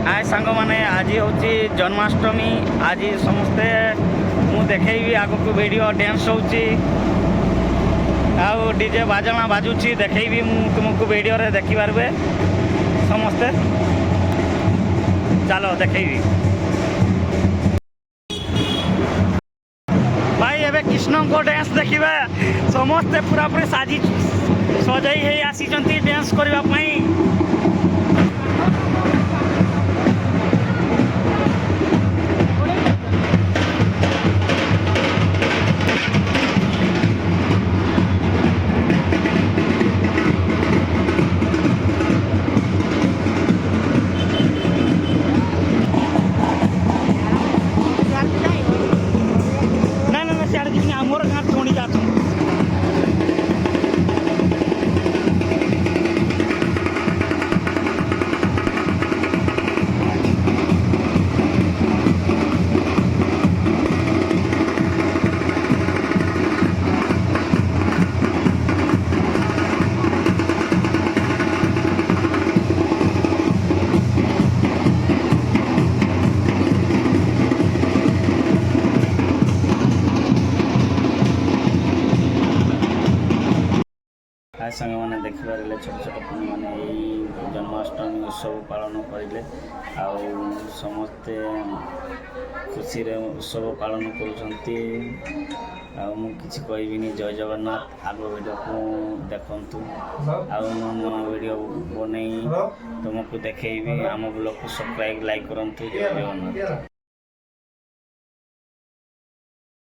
हाय सांग मैंने आज हूँ जन्माष्टमी आज समस्ते मु देखी आग को वीडियो डांस हो डीजे बाजना बाजुची देखी तुमको वीडियो रे देखी पारे समस्ते चलो देखी भाई एबे कृष्ण को डांस देखिए समस्ते पूरा पूरी साजी सजाई है आसी डांस करने सांग मैंने देखिए छोट छोट पुणी मैंने यही जन्माष्टमी उत्सव पालन करें समस्ते खुशी उत्सव पालन करी जय जगन्नाथ आग वीडियो को देखु वीडियो बन तुमको देखेबी आम ब्लॉग को सब्सक्राइब लाइक करूँ जय जगन्नाथ।